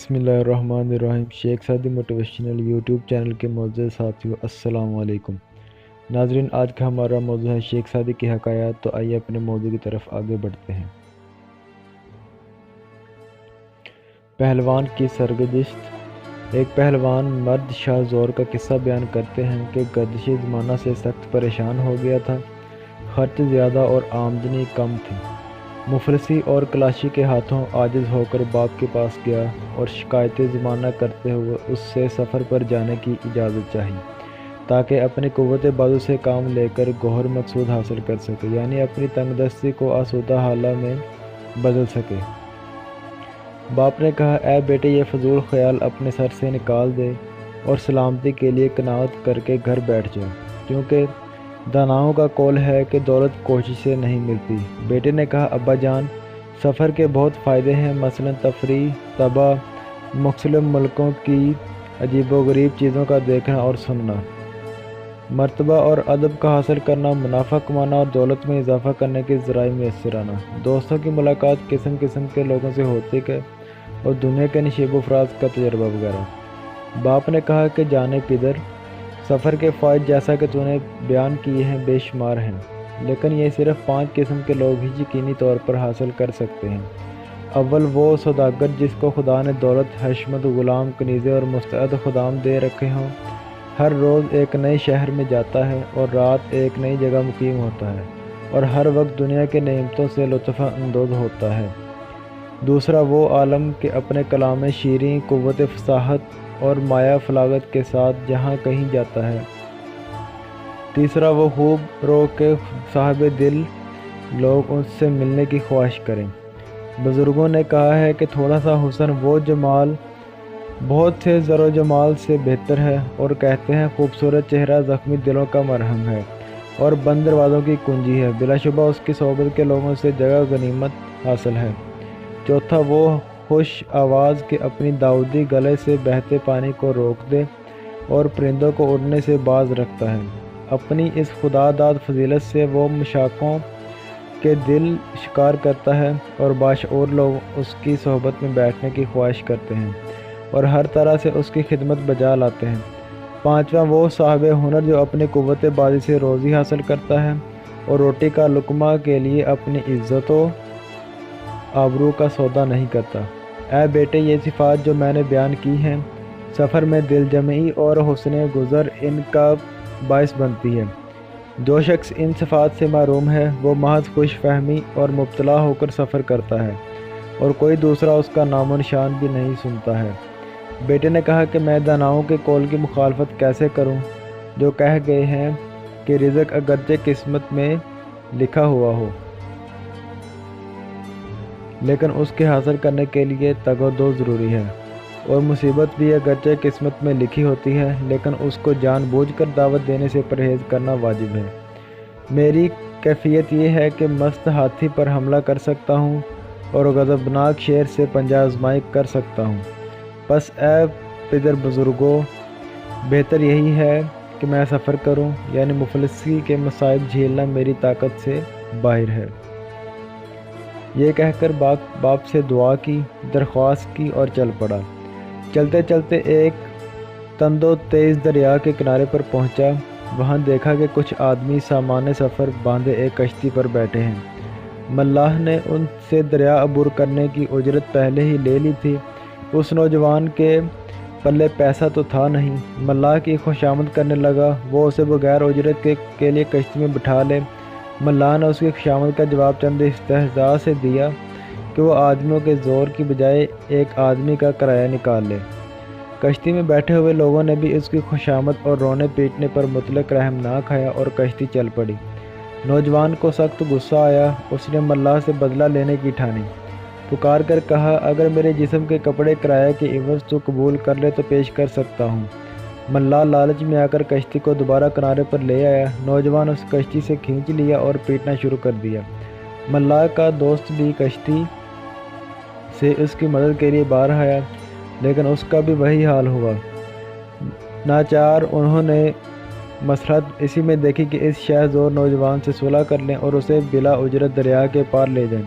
بسم اللہ الرحمن الرحیم۔ شیخ سعدی موٹیویشنل یوٹیوب چینل کے معزز ساتھیوں السلام علیکم۔ ناظرین، آج کا ہمارا موضوع ہے شیخ سعدی کی حکایات۔ تو آئیے اپنے موضوع کی طرف آگے بڑھتے ہیں۔ پہلوان کی سرگزشت۔ ایک پہلوان مرد شاہ زور کا قصہ بیان کرتے ہیں کہ گردش زمانہ سے سخت پریشان ہو گیا تھا۔ خرچ زیادہ اور آمدنی کم تھی۔ مفلسی اور کلاشی کے ہاتھوں عاجز ہو کر باپ کے پاس گیا اور شکایت زمانہ کرتے ہوئے اس سے سفر پر جانے کی اجازت چاہی تاکہ اپنی قوت بازو سے کام لے کر گوہر مقصود حاصل کر سکے، یعنی اپنی تنگ دستی کو آسودہ حالہ میں بدل سکے۔ باپ نے کہا، اے بیٹے، یہ فضول خیال اپنے سر سے نکال دے اور سلامتی کے لیے قناعت کر کے گھر بیٹھ جا، کیونکہ داناؤں کا قول ہے کہ دولت کوشش سے نہیں ملتی۔ بیٹے نے کہا، ابا جان، سفر کے بہت فائدے ہیں، مثلا تفریح، طبع، مختلف ملکوں کی عجیب و غریب چیزوں کا دیکھنا اور سننا، مرتبہ اور ادب کا حاصل کرنا، منافع کمانا اور دولت میں اضافہ کرنے کے ذرائع میسر آنا، دوستوں کی ملاقات قسم قسم کے لوگوں سے ہوتی ہے اور دنیا کے نشیب و فراز کا تجربہ وغیرہ۔ باپ نے کہا کہ جانے پدر، سفر کے فوائد جیسا کہ تو نے بیان کیے ہیں بے شمار ہیں، لیکن یہ صرف 5 قسم کے لوگ ہی یقینی طور پر حاصل کر سکتے ہیں۔ اول وہ سوداگر جس کو خدا نے دولت، حشمت، غلام، کنیزے اور مستعد خدام دے رکھے ہوں، ہر روز ایک نئے شہر میں جاتا ہے اور رات ایک نئی جگہ مقیم ہوتا ہے اور ہر وقت دنیا کے نعمتوں سے لطف اندوز ہوتا ہے۔ دوسرا وہ عالم کہ اپنے کلام شیریں، قوت فصاحت اور مایہ فلاغت کے ساتھ جہاں کہیں جاتا ہے۔ تیسرا وہ خوب رو کے صاحب دل لوگ ان سے ملنے کی خواہش کریں۔ بزرگوں نے کہا ہے کہ تھوڑا سا حسن وہ جمال بہت سے زر و جمال سے بہتر ہے، اور کہتے ہیں خوبصورت چہرہ زخمی دلوں کا مرہم ہے اور بند دروازوں کی کنجی ہے۔ بلا شبہ اس کی صحبت کے لوگوں سے جگہ غنیمت حاصل ہے۔ چوتھا وہ خوش آواز کہ اپنی داؤدی گلے سے بہتے پانی کو روک دے اور پرندوں کو اڑنے سے باز رکھتا ہے۔ اپنی اس خدا داد فضیلت سے وہ مشاقوں کے دل شکار کرتا ہے اور باشعور لوگ اس کی صحبت میں بیٹھنے کی خواہش کرتے ہیں اور ہر طرح سے اس کی خدمت بجا لاتے ہیں۔ پانچواں وہ صاحب ہنر جو اپنی قوت بازی سے روزی حاصل کرتا ہے اور روٹی کا لقمہ کے لیے اپنی عزت و آبرو کا سودا نہیں کرتا۔ اے بیٹے، یہ صفات جو میں نے بیان کی ہیں، سفر میں دل جمعی اور حسن گزر ان کا باعث بنتی ہے۔ جو شخص ان صفات سے محروم ہے وہ محض خوش فہمی اور مبتلا ہو کر سفر کرتا ہے اور کوئی دوسرا اس کا نام و نشان بھی نہیں سنتا ہے۔ بیٹے نے کہا کہ میں داناؤں کے قول کی مخالفت کیسے کروں جو کہہ گئے ہیں کہ رزق اگرچہ قسمت میں لکھا ہوا ہو، لیکن اس کے حاصل کرنے کے لیے تگ و دو ضروری ہے، اور مصیبت بھی اگرچہ قسمت میں لکھی ہوتی ہے لیکن اس کو جان بوجھ کر دعوت دینے سے پرہیز کرنا واجب ہے۔ میری کیفیت یہ ہے کہ مست ہاتھی پر حملہ کر سکتا ہوں اور غضبناک شیر سے پنجہ آزمائی کر سکتا ہوں۔ پس اے پدر بزرگوں، بہتر یہی ہے کہ میں سفر کروں، یعنی مفلسی کے مصائب جھیلنا میری طاقت سے باہر ہے۔ یہ کہہ کر باپ سے دعا کی، درخواست کی اور چل پڑا۔ چلتے چلتے ایک تند و تیز دریا کے کنارے پر پہنچا۔ وہاں دیکھا کہ کچھ آدمی سامان سفر باندھے ایک کشتی پر بیٹھے ہیں۔ ملاح نے ان سے دریا عبور کرنے کی اجرت پہلے ہی لے لی تھی۔ اس نوجوان کے پلے پیسہ تو تھا نہیں۔ ملاح کی خوشامد کرنے لگا، وہ اسے بغیر اجرت کے لیے کشتی میں بٹھا لے۔ ملاح نے اس کی خوشامد کا جواب چند استہزاء سے دیا کہ وہ آدمیوں کے زور کی بجائے ایک آدمی کا کرایہ نکال لے۔ کشتی میں بیٹھے ہوئے لوگوں نے بھی اس کی خوشامد اور رونے پیٹنے پر مطلق رحم نہ کھایا اور کشتی چل پڑی۔ نوجوان کو سخت غصہ آیا، اس نے ملاح سے بدلہ لینے کی ٹھانی۔ پکار کر کہا، اگر میرے جسم کے کپڑے کرایہ کے عوض تو قبول کر لے تو پیش کر سکتا ہوں۔ ملاح لالچ میں آ کر کشتی کو دوبارہ کنارے پر لے آیا۔ نوجوان اس کشتی سے کھینچ لیا اور پیٹنا شروع کر دیا۔ ملاح کا دوست بھی کشتی سے اس کی مدد کے لیے باہر آیا، لیکن اس کا بھی وہی حال ہوا۔ ناچار انہوں نے مصلحت اسی میں دیکھی کہ اس شہ زور نوجوان سے صلح کر لیں اور اسے بلا اجرت دریا کے پار لے جائیں۔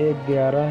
1 11।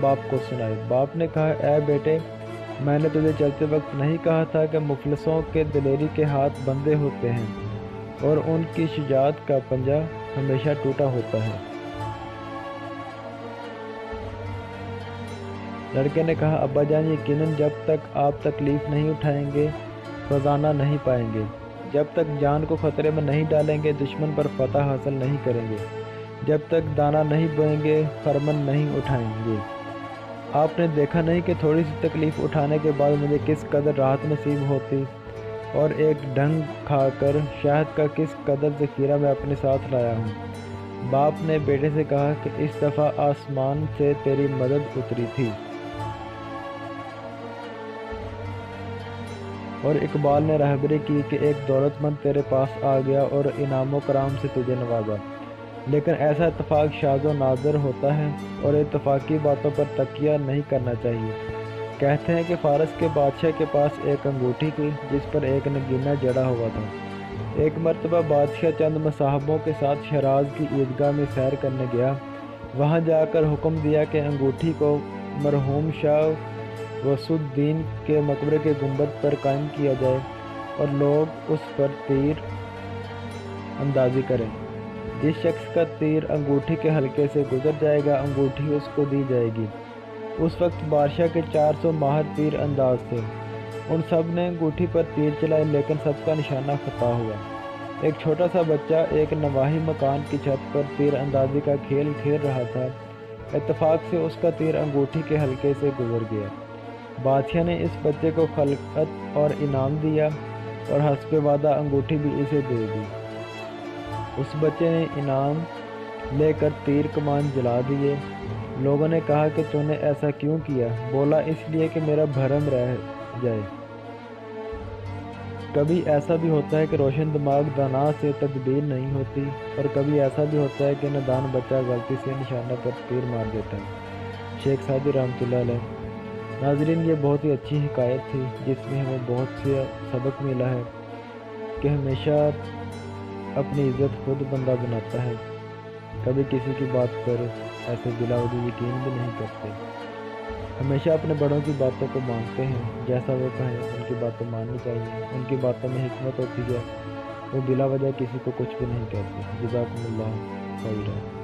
باپ کو سنائے۔ باپ نے کہا اے بیٹے، میں نے تجھے چلتے وقت نہیں کہا تھا کہ مفلسوں کے دلیری کے ہاتھ بندھے ہوتے ہیں اور ان کی شجاعت کا پنجہ ہمیشہ ٹوٹا ہوتا ہے۔ لڑکے نے کہا ابا جان، یقیناً جب تک آپ تکلیف نہیں اٹھائیں گے خزانہ نہیں پائیں گے، جب تک جان کو خطرے میں نہیں ڈالیں گے دشمن پر فتح حاصل نہیں کریں گے، جب تک دانہ نہیں بوئیں گے خرمن نہیں اٹھائیں گے۔ آپ نے دیکھا نہیں کہ تھوڑی سی تکلیف اٹھانے کے بعد مجھے کس قدر راحت نصیب ہوتی، اور ایک ڈنگ کھا کر شہد کا کس قدر ذخیرہ میں اپنے ساتھ لایا ہوں۔ باپ نے بیٹے سے کہا کہ اس دفعہ آسمان سے تیری مدد اتری تھی۔ اور اقبال نے رہبری کی کہ ایک دولت مند تیرے پاس آ گیا اور انعام و کرام سے تجھے نوازا، لیکن ایسا اتفاق شاذ و نادر ہوتا ہے اور اتفاقی باتوں پر تکیہ نہیں کرنا چاہیے۔ کہتے ہیں کہ فارس کے بادشاہ کے پاس ایک انگوٹھی تھی جس پر ایک نگینہ جڑا ہوا تھا۔ ایک مرتبہ بادشاہ چند مصاحبوں کے ساتھ شیراز کی عیدگاہ میں سیر کرنے گیا۔ وہاں جا کر حکم دیا کہ انگوٹھی کو مرحوم شاہ وصی الدین کے مقبرے کے گنبد پر قائم کیا جائے اور لوگ اس پر تیر اندازی کریں۔ جس شخص کا تیر انگوٹھی کے حلقے سے گزر جائے گا انگوٹھی اس کو دی جائے گی۔ اس وقت بادشاہ کے 400 ماہر تیر انداز تھے۔ ان سب نے انگوٹھی پر تیر چلائے لیکن سب کا نشانہ خطا ہوا۔ ایک چھوٹا سا بچہ ایک نواحی مکان کی چھت پر تیر اندازی کا کھیل کھیل رہا تھا۔ اتفاق سے اس کا تیر انگوٹھی کے حلقے سے گزر گیا۔ بادشاہ نے اس بچے کو خلعت اور انعام دیا اور حسب وعدہ انگوٹھی بھی اسے دے دی۔ اس بچے نے انعام لے کر تیر کمان جلا دیے۔ لوگوں نے کہا کہ تو نے ایسا کیوں کیا؟ بولا اس لیے کہ میرا بھرم رہ جائے۔ کبھی ایسا بھی ہوتا ہے کہ روشن دماغ دانا سے تدبیر نہیں ہوتی، اور کبھی ایسا بھی ہوتا ہے کہ نادان بچہ غلطی سے نشانہ پر تیر مار دیتا ہے۔ شیخ سعدی رحمۃ اللہ علیہ۔ ناظرین، یہ بہت ہی اچھی حکایت تھی جس میں ہمیں بہت سے سبق ملا ہے کہ ہمیشہ اپنی عزت خود بندہ بناتا ہے، کبھی کسی کی بات پر ایسے بلا وجہ یقین بھی نہیں کرتے، ہمیشہ اپنے بڑوں کی باتوں کو مانتے ہیں، جیسا وہ کہیں ان کی باتیں ماننی چاہیے، ان کی باتوں میں حکمت ہوتی ہے، وہ بلا وجہ کسی کو کچھ بھی نہیں کہتے۔ جزاکم اللہ خیرا۔